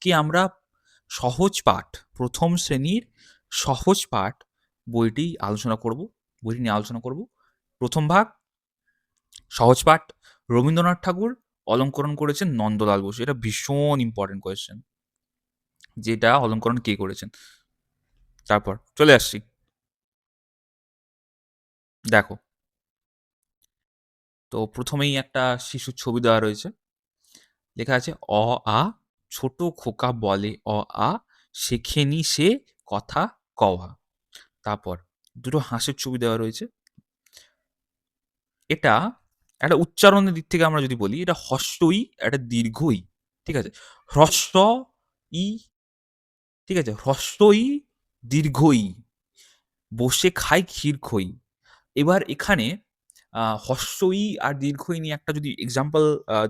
আজকে আমরা সহজ পাঠ, প্রথম শ্রেণীর সহজ পাঠ বইটি নিয়ে আলোচনা করব। প্রথম ভাগ সহজ পাঠ, রবীন্দ্রনাথ ঠাকুর অলঙ্করণ করেছেন নন্দলাল বসু। এটা ভীষণ ইম্পর্টেন্ট কোয়েশ্চেন, যেটা অলঙ্করণ কে করেছেন। তারপর চলে আসছি, দেখো। তো প্রথমেই একটা শিশুর ছবি দেওয়া রয়েছে, লেখা আছে অ আ, ছোট খোকা বলে অ আ, শেখেনি সে কথা কওয়া। তারপর দুটো হাঁসের ছবি দেওয়া রয়েছে। এটা একটা উচ্চারণের দিক থেকে আমরা যদি বলি, এটা হস্যই, একটা দীর্ঘই। ঠিক আছে, হ্রস্ব ই, ঠিক আছে, হ্রস্বই দীর্ঘই, বসে খাই ক্ষীর খই। এবার এখানে হস্যই আর দীর্ঘই নিয়ে একটা যদি এক্সাম্পল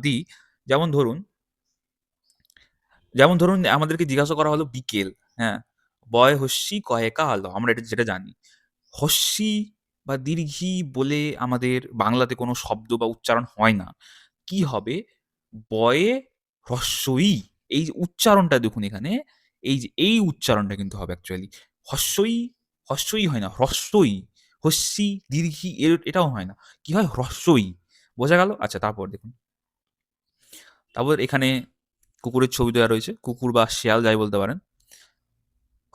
দিই, যেমন ধরুন, আমাদেরকে জিজ্ঞাসা করা হলো বিকেল, হ্যাঁ, বয় হস্যি কয়েকা আলো, আমরা এটা যেটা জানি। হস্যি বা দীর্ঘি বলে আমাদের বাংলাতে কোনো শব্দ বা উচ্চারণ হয় না। কি হবে? বয়ে হ্রস্বই, এই যে উচ্চারণটা দেখুন এখানে, এই উচ্চারণটা কিন্তু হবে অ্যাকচুয়ালি হস্যই। হস্যই হয় না, হ্রস্বই। হস্যি দীর্ঘি এটাও হয় না, কি হয়? হ্রস্বই। বোঝা গেল? আচ্ছা, তারপর দেখুন, তারপর এখানে কুকুরের ছবি দেওয়া রয়েছে, কুকুর বা শেয়াল যাই বলতে পারেন।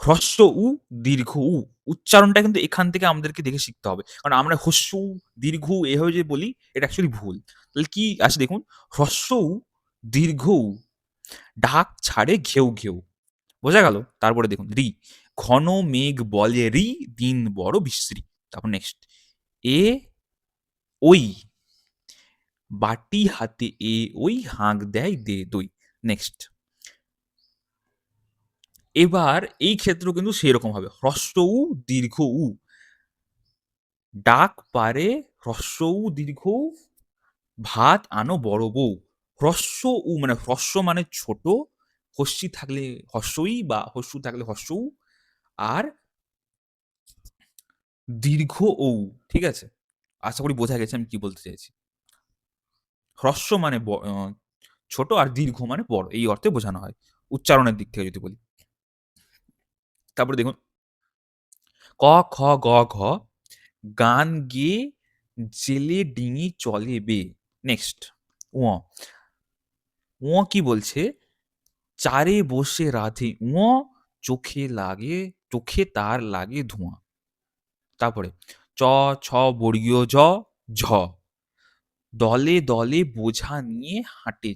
হ্রস্ব উ, দীর্ঘ উ, উচ্চারণটা কিন্তু এখান থেকে আমাদেরকে দেখে শিখতে হবে, কারণ আমরা হস্য উ, দীর্ঘ উ এভাবে যে বলি, এটা অ্যাকচুয়ালি ভুল। তাহলে কি আসে দেখুন, হ্রস্ব উ, দীর্ঘ উ, ঢাক ছাড়ে ঘেউ ঘেউ। বোঝা গেল? তারপরে দেখুন রি, ঘন মেঘ বলে রি, দিন বড় বিশ্রী। তারপর নেক্সট এ ওই, বাটি হাতে এ ওই, হাঁক দেয় দে দই। নেক্সট, এবার এই ক্ষেত্র কিন্তু সেরকম হবে, হ্রস্ব উ, দীর্ঘ উ, ডাক পারে, হ্রস্ব উ, দীর্ঘ উ, ভাত আনো বড় বউ। হ্রস্ব উ মানে হ্রস্ব মানে ছোট, হস্যি থাকলে হস্যই বা হস্যু থাকলে হস্য উ, আর দীর্ঘ ঔ। ঠিক আছে, আশা করি বোঝা গেছে আমি কি বলতে চাইছি। হ্রস্ব মানে ছোট, আর দীর্ঘ মানে বড়, এই অর্থে বোঝানো হয় উচ্চারণের দিক থেকে যদি বলি। তারপরে দেখুন ক খ গ ঘ, গান গেয়ে জেলে ডিঙি চলে বে। নেক্সট ও, ও কি বলছে? চারে বসে রাধে ও, চোখে তার লাগে ধোঁয়া। তারপরে চ ছ বর্গীয় জ, ঝ, দলে দলে বোঝা নিয়ে হাটে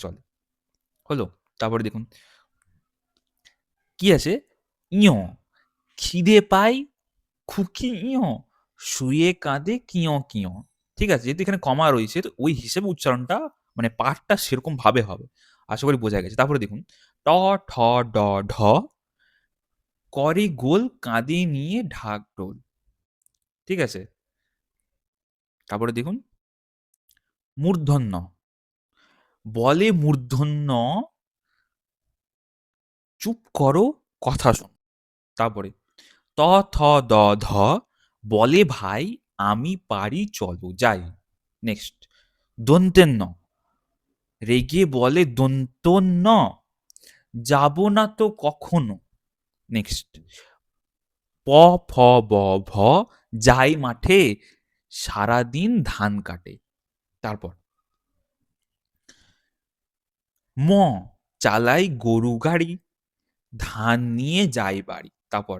চলে। হলো? তারপরে দেখুন কি আছে, ইয়, খিদে পাই খুকি ইয়, শুয়ে কাঁদে কিয় কিয়। ঠিক আছে, যেহেতু এখানে কমা রয়েছে, তো ওই হিসেবে উচ্চারণটা মানে পাঠটা সেরকম ভাবে হবে। আশা করি বোঝা গেছে। তারপরে দেখুন ট ঠ ড ঢ, করে গোল কাঁদে নিয়ে ঢাক ঢোল। ঠিক আছে, তারপরে দেখুন মূর্ধন্য, বলে মূর্ধন্য, চুপ করো কথা শোন। তারপরে ত থ দ ধ, বলে ভাই আমি পারি চলো যাই। নেক্সট দন্তের ন, রেগে বলে দন্ত ন, যাব না তো কখনো। নেক্সট প ফ ব ভ, যাই মাঠে সারাদিন ধান কাটে। তারপর ম, চালাই গরু গাড়ি, ধান নিয়ে যাই বাড়ি। তারপর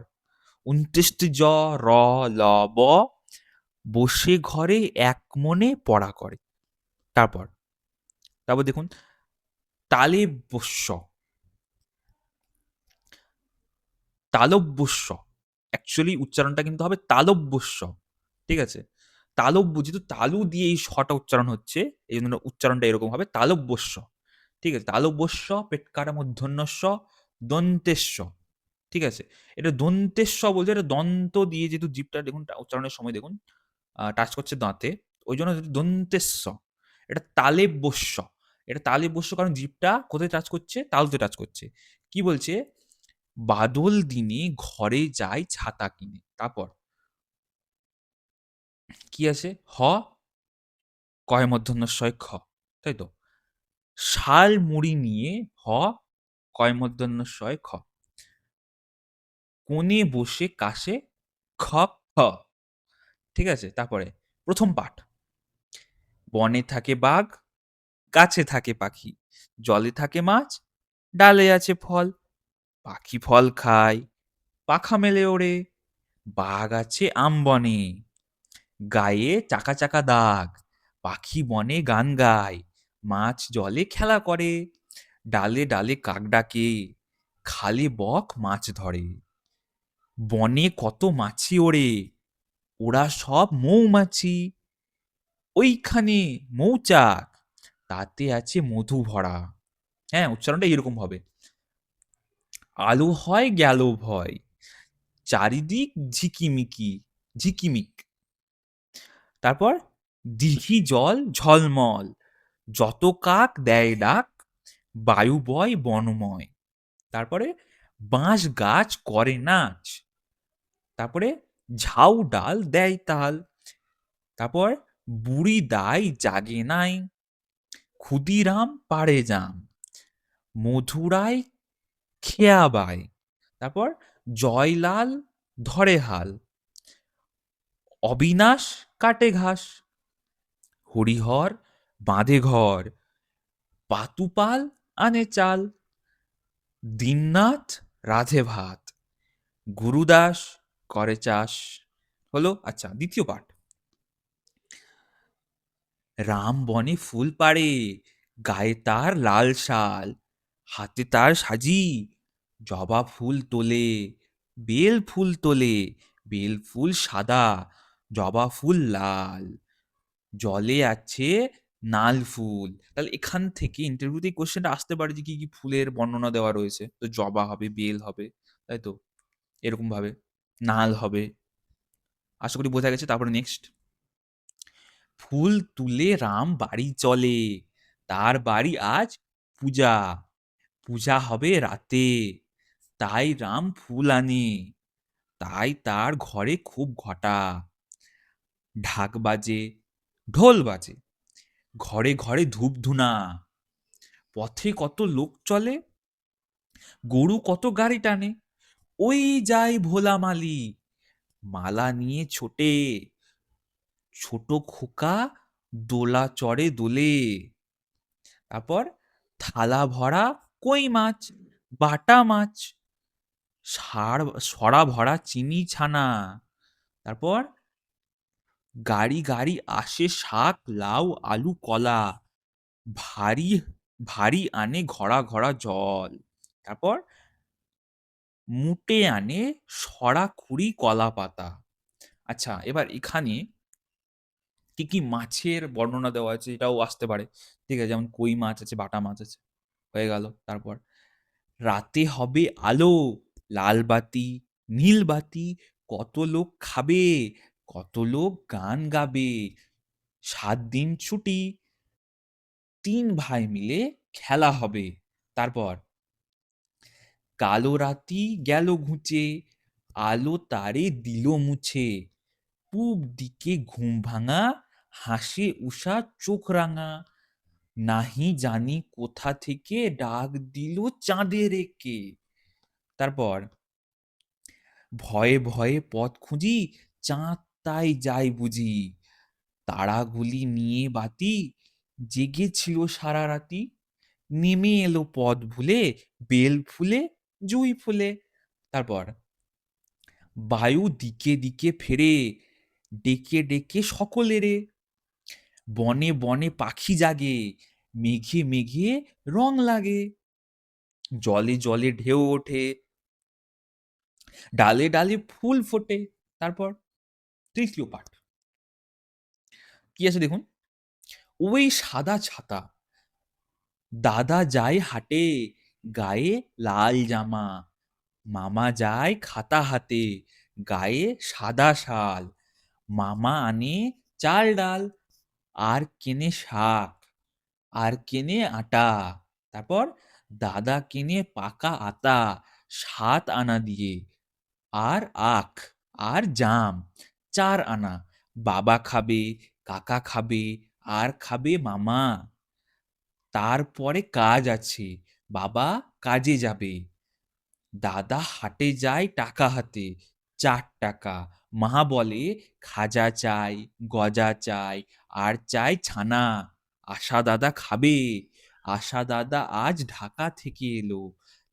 ২৯টি জ, র, ল, ব, বসে ঘরে এক মনে পড়া করে। তারপর তারপর দেখুন তালেবস্য, তালব্যস্য, অ্যাকচুয়ালি উচ্চারণটা কিন্তু হবে তালব্যস্য। ঠিক আছে, তালব্য, যেহেতু তালু দিয়ে এই শটা উচ্চারণ হচ্ছে, এই জন্য উচ্চারণটা এরকম হবে তালব্যস্য। ঠিক আছে, তালব্যস্য, পেটকাটা মূর্ধন্যস্য, দন্তেস্য। ঠিক আছে, এটা দন্তেস্য বলছে, এটা দন্ত দিয়ে যেহেতু জিভটা দেখুন উচ্চারণের সময় দেখুন টাচ করছে দাঁতে, ওই জন্য দন্তেস্য। এটা তালেবস্য, এটা তালেবস্য, কারণ জিভটা কোথায় টাচ করছে? তালুতে টাচ করছে। কি বলছে? বাদল দিনে ঘরে যায় ছাতা কিনে। তারপর কি আছে? হ, কয় মূর্ধন্যস্বয় খ, তাই তো। শাল মুড়ি নিয়ে হ, কয় মূর্ধন্য ষয় খ। কোণে বসে কাশে খ খ। ঠিক আছে, তারপরে প্রথম পাঠ। বনে থাকে বাঘ, গাছে থাকে পাখি, জলে থাকে মাছ, ডালে আছে ফল। পাখি ফল খায়, পাখা মেলে ওড়ে, বাঘ আছে আম বনে, গায়ে চাকা চাকা দাগ, পাখি বনে গান গায়, মাছ জলে খেলা করে, ডালে ডালে কাক ডাকে, খালে বক মাছ ধরে। বনে কত মাছি ওড়ে, ওরা সব মৌমাছি, ওইখানে মৌচাক, তাতে আছে মধু ভরা। হ্যাঁ, উচ্চারণটা এরকম হবে। আলো হয় গেল ভয়, চারিদিক ঝিকিমিকি, ঝিকিমিক। তারপর দিঘি জল ঝলমল, যত কাক দেয় ডাক, বায়ু বয় বনময়। তারপরে বাঁশ গাছ করে নাচ, তারপরে ঝাউ ডাল দেয় তাল, তারপর বুড়ি দাই জাগে নাই, ক্ষুদিরাম পাড়ে যাম, মধুরায় খেয়া বায়। তারপর জয়লাল ধরে হাল, অবিনাশ কাটে ঘাস, হরিহর বাঁধে ঘর, পাতুপাল আনে চাল, দীননাথ রাধে ভাত, গুরুদাস করে চাষ। হলো। আচ্ছা, দ্বিতীয় পাঠ। রাম বনে ফুল পাড়ে, গায়ে তার লাল শাল, হাতে তার সাজি, জবা ফুল তোলে, বেল ফুল তোলে, বেল ফুল সাদা, জবা ফুল লাল, জলে আছে নাল ফুল। তাহলে এখান থেকে ইন্টারভিউতে এই কোশ্চেনটা আসতে পারে যে কি কি ফুলের বর্ণনা দেওয়া রয়েছে। তো জবা হবে, বেল হবে, তাই তো, এরকম ভাবে নাল হবে। আশা করি বোঝা গেছে। তারপরে নেক্সট। ফুল তুলে রাম বাড়ি চলে, তার বাড়ি আজ পূজা, পূজা হবে রাতে, তাই রাম ফুল আনে, তাই তার ঘরে খুব ঘটা, ঢাক বাজে, ঢোল বাজে, ঘরে ঘরে ধূপ ধুনা, পথে কত লোক চলে, গরু কত গাড়ি টানে, ওই যায় ভোলা মালি, মালা নিয়ে ছোটে, ছোট খোকা দোলা চড়ে দোলে। তারপর থালা ভরা কই মাছ, বাটা মাছ, সরা ভরা চিনি ছানা। তারপর গাড়ি গাড়ি আসে শাক লাউ আলু কলা, ভারী ভারী আনে ঘড়া ঘড়া জল। তারপর মুটে আনে সরা খুরি কলা পাতা। আচ্ছা, এবার এখানে কি কি মাছের বর্ণনা দেওয়া আছে এটাও আসতে পারে। ঠিক আছে, যেমন কই মাছ আছে, বাটা মাছ আছে, হয়ে গেল। তারপর রাতে হবে আলো, লাল বাতি নীল বাতি, কত লোক খাবে, কত লোক গান গাবে, 7 দিন ছুটি, 3 ভাই মিলে খেলা হবে। তারপর কালো রাতি গেল ঘুচে, আলো তারে দিল মুছে, পূব দিকে ঘুম ভাঙা, হাসে উষা চোখ রাঙা, নাহি জানি কোথা থেকে ডাক দিল চাঁদের একে। তারপর ভয়ে ভয়ে পথ খুঁজি, চাঁদ তাই যাই বুঝি, তারাগুলি নিয়ে বাতি, জেগেছিল সারা রাতি, নেমে এলো পথ ভুলে, বেল ফুলে জুই ফুলে। তারপর বায়ু দিকে দিকে ফেরে, ডেকে ডেকে সকলেরে, বনে বনে পাখি জাগে, মেঘে মেঘে রং লাগে, জলে জলে ঢেউ ওঠে, ডালে ডালে ফুল ফোটে। তারপর তৃতীয় পাঠ কি আছে দেখুন। ওই সাদা ছাতা, দাদা যায় হাটে, গায়ে লাল জামা, মামা যায় খাতা হাতে, গায়ে সাদা শাল, মামা আনে চাল ডাল, আর কেনে শাক, আর কেনে আটা। তারপর দাদা কেনে পাকা আতা 7 আনা দিয়ে, আর আখ আর জাম 4 আনা, বাবা খাবে, কাকা খাবে, আর খাবে মামা। তারপরে কাজ আছে, বাবা কাজে যাবে, দাদা হাটে যায় টাকা হাতে, 4 টাকা। মা বলে খাজা চাই, গজা চাই, আর চাই ছানা। আশা দাদা খাবে, আশা দাদা আজ ঢাকা থেকে এলো,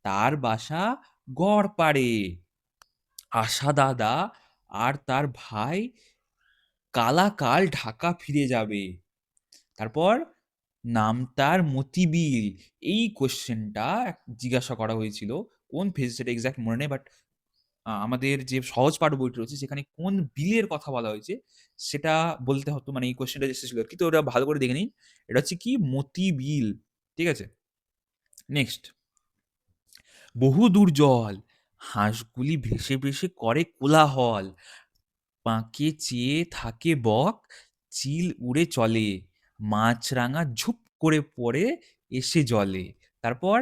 তার বাসা গড়পাড়ে। আশা দাদা আর তার ভাই কাল ঢাকা ফিরে যাবে। তারপর নাম তার মতিবিল। এই কোশ্চেনটা জিজ্ঞাসা করা হয়েছিল, কোন ফেজ সেটা এক্সাক্ট মনে নেই, বাট আমাদের যে সহজ পাঠ বইটি রয়েছে সেখানে কোন বিলের কথা বলা হয়েছে সেটা বলতে হতো, মানে এই কোশ্চেনটা এসেছিল আর কি। তো ওটা ভালো করে দেখে নিন, এটা হচ্ছে কি মতি বিল। ঠিক আছে, নেক্সট। বহু দূর জল, হাঁসগুলি ভেসে ভেসে করে কোলাহল, পাঁকে চেয়ে থাকে বক, চিল উড়ে চলে, মাছরাঙা ঝুপ করে পড়ে এসে জলে। তারপর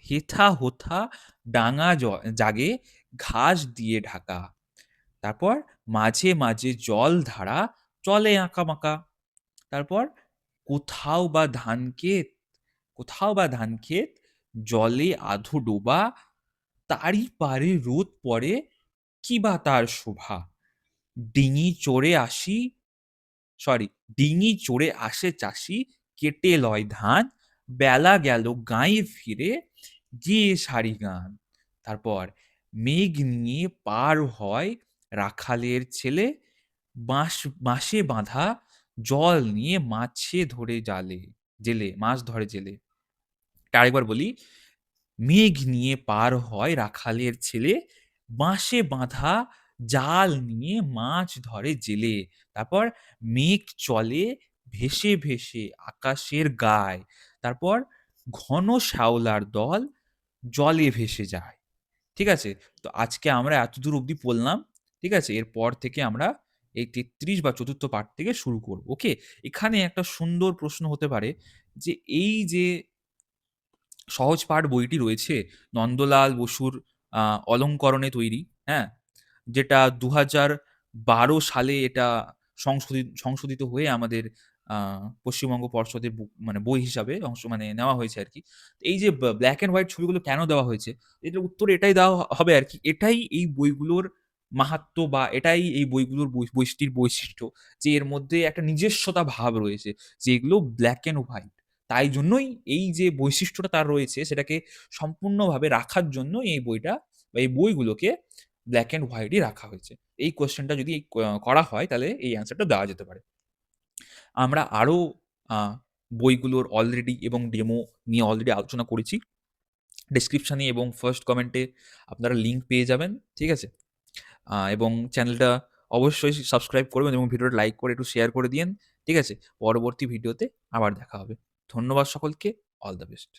হেথা হোথা ডাঙা জাগে, ঘাস দিয়ে ঢাকা। তারপর মাঝে মাঝে জল ধারা চলে আঁকাবাঁকা। তারপর কোথাও বা ধান ক্ষেত, কোথাও বা ধান ক্ষেত জলে আধো ডোবা, তারই পারে রোদ পড়ে, কি বা তার শোভা। ডিঙি চড়ে আসি, সরি, ডিঙি চড়ে আসে চাষি, কেটে লয় ধান, বেলা গেল গাঁয়ে ফিরে, গেয়ে সারি গান। তারপর মেঘ নিয়ে পার হয় রাখালের ছেলে, বাঁশে বাঁধা জল নিয়ে মাছে ধরে জালে, জেলে মাছ ধরে জেলে। এটা আরেকবার বলি, মেঘ নিয়ে পার হয় রাখালের ছেলে, বাঁশে বাঁধা জাল নিয়ে মাছ ধরে জেলে। তারপর মেঘ চলে ভেসে ভেসে আকাশের গায়। তারপর ঘন শ্যাওলার দল জলে ভেসে যায়। ঠিক আছে? তো আজকে আমরা এতদূর অবধি পড়লাম। ঠিক আছে? এরপর থেকে আমরা এই ৩৩ বা চতুর্থ পাঠ থেকে শুরু করব। ওকে? এখানে একটা সুন্দর প্রশ্ন হতে পারে যে, এই যে সহজ পাঠ বইটি রয়েছে নন্দলাল বসুর আ অলংকরণে তৈরি, হ্যাঁ? যেটা ২০১২ সালে এটা সংশোধিত হয়ে আমাদের আ পশ্চিমবঙ্গ পর্ষদের মানে বই হিসাবে মানে নেওয়া হয়েছে আরকি। এই যে ব্লাক অ্যান্ড হোয়াইট ছবিগুলো কেন দেওয়া হয়েছে? এটার উত্তর এটাই দেওয়া হবে আরকি। এটাই এই বইগুলোর মাহাত্ম্য, বা এটাই এই বইগুলোর বইটির বৈশিষ্ট্য, যে এর মধ্যে একটা নিজস্বতা ভাব রয়েছে, যে এগুলো ব্লাক অ্যান্ড হোয়াইট। তাই জন্যই এই যে বৈশিষ্ট্যটা তার রয়েছে সেটাকে সম্পূর্ণভাবে রাখার জন্য এই বইটা বা এই বইগুলোকে ব্ল্যাক অ্যান্ড হোয়াইটই রাখা হয়েছে। এই কোয়েশ্চেনটা যদি করা হয় তাহলে এই অ্যান্সারটা দেওয়া যেতে পারে। আমরা আরো আ বইগুলোর অলরেডি এবং ডেমো নিয়ে অলরেডি আলোচনা করেছি। ডেসক্রিপশনে এবং ফার্স্ট কমেন্টে আপনারা লিঙ্ক পেয়ে যাবেন। ঠিক আছে? এবং চ্যানেলটা অবশ্যই সাবস্ক্রাইব করবেন এবং ভিডিওটা লাইক করে একটু শেয়ার করে দিয়েন। ঠিক আছে? পরবর্তী ভিডিওতে আবার দেখা হবে। ধন্যবাদ সকলকে। All the best.